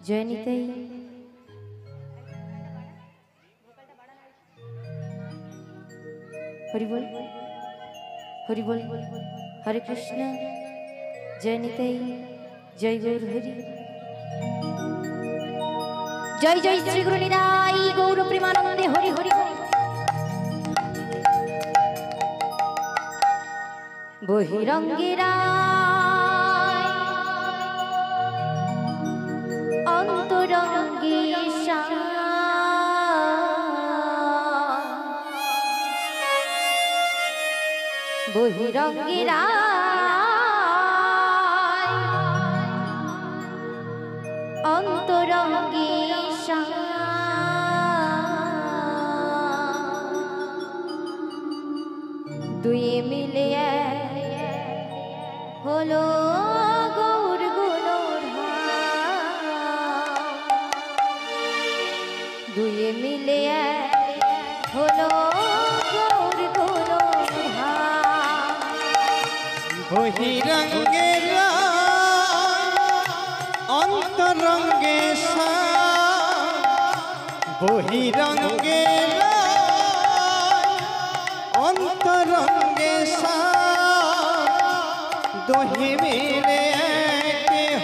जय निताई। हरि बोल हरि बोल, हरे कृष्ण। जय निताई, जय गौर हरि। जय जय श्री गुरु निताई गौर प्रेमानंदे हरि हरि बोल। बहिरंगेरा अंतरंगे बहिरंगेरा अंतरंगे दुए मिले हलो गौर दुए मिले हलो गौर बहिरंगेरा अंतरंगे बहिरंगेरा अंतरंगे दोहे मिले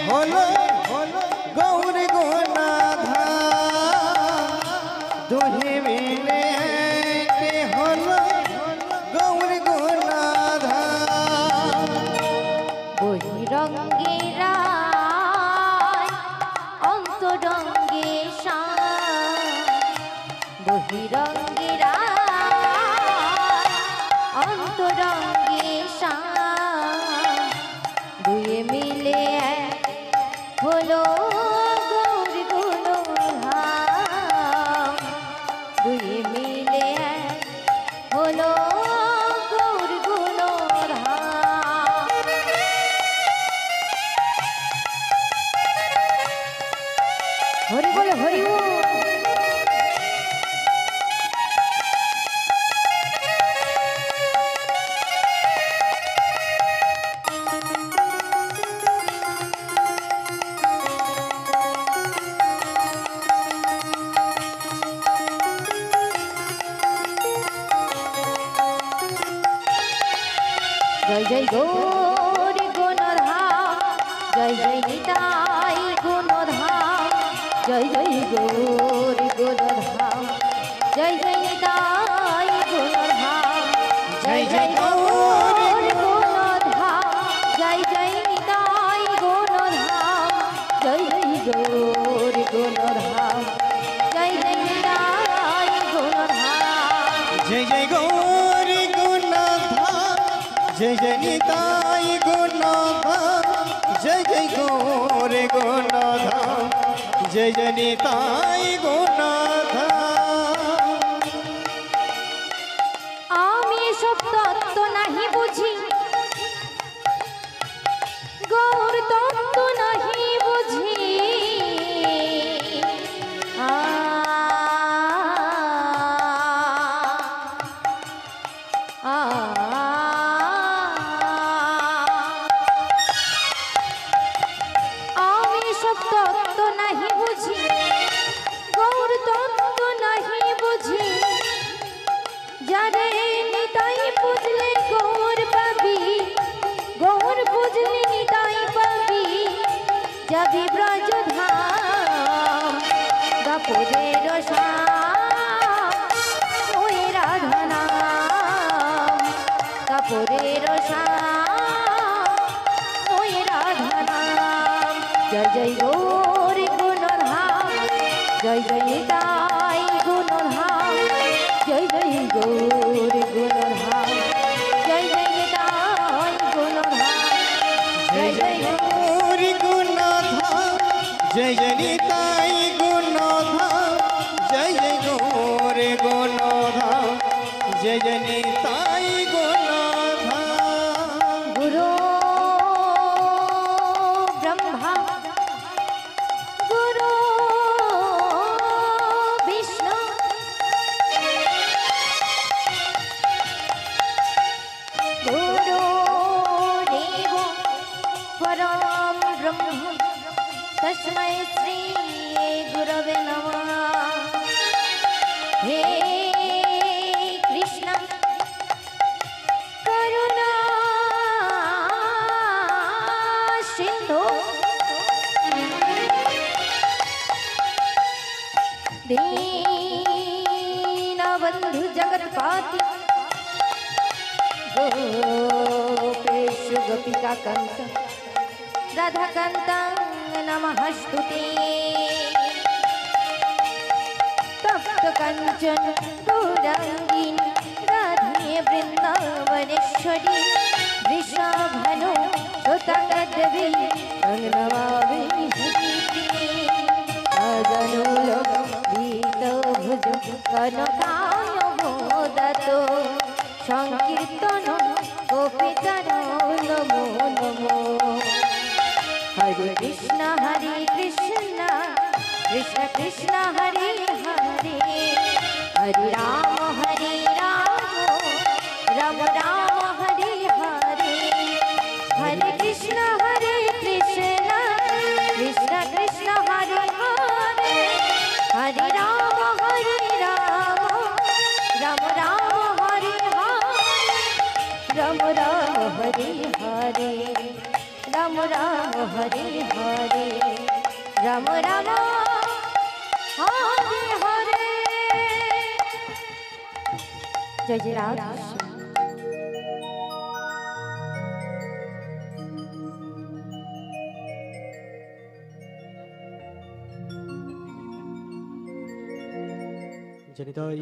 हलो गौर गोनाधा दोहे मिले हलो गौर गोनाधा बहिरंगेरा अंतरंगे बहिरंगेरा अंतरंगे दुए मिले हलो गौर गुणधाम दुए मिले हलो गौर गुणधाम। हरि बोल हरि बोल। जय जय गौर गुणधाम जय जय निताई गुणधाम जय जय गौर गुणधाम जय जय निताई गुणधाम जय जय गौर गुणधाम जय जय निताई गुणधाम जय जय गौर गुणधाम जय जय निताई गुणधाम जय जय गौर गुणधाम जय जय निताई गुणधाम जय जय गौर गुणधाम जय जय निताई गुणधाम। आमी सब तत्व नहीं बुझी गौर तत्व नहीं बुझी आमी सब तत्व नहीं बुझी गौर तत्व नहीं बुझी जारे निताई पूजले गौर पाबी गौर पूजले निताई पाबी जाबी ब्रज धाम दापुरे रसाम ओए राधा नाम दापुरे रसाम ओए राधा नाम। जय जय गौर गुणधाम जय जय निताई गुणधाम जय जय गौर गुणधाम जय जय निताई गुणधाम जय जय गौर गुणधाम जय जय निताई गुणधाम जय जय गौर गुणधाम जय जय निताई गुणधाम। गुरु ब्रह्मा गुरु विष्णु गुरु देवो परम ब्रह्म तस्मै श्री गुरवे नमः। हे कृष्ण करुणा सिंधु दीनबंधु जगत्पति गोपेशु गोपिका कांत राधा कांत नमस्तुते। तप्त कंचन गौरांगिनी राधे वृंदावनेश्वरी वृषभानु सुतगद्देवी नमामि हरिप्रिये। अजनुलभ भीतभुज कनकायमोदतो संकीर्तन गोपितर नमो नमो। हरे कृष्ण कृष्ण कृष्ण हरे हरे हरे राम राम राम हरे हरे। हरे कृष्ण कृष्ण कृष्ण हरे हरे हरे राम राम राम हरे हरे। राम राम हरे हरे राम राम हरे हरे राम राम हरे हरे। जय जय राधा। जनिताई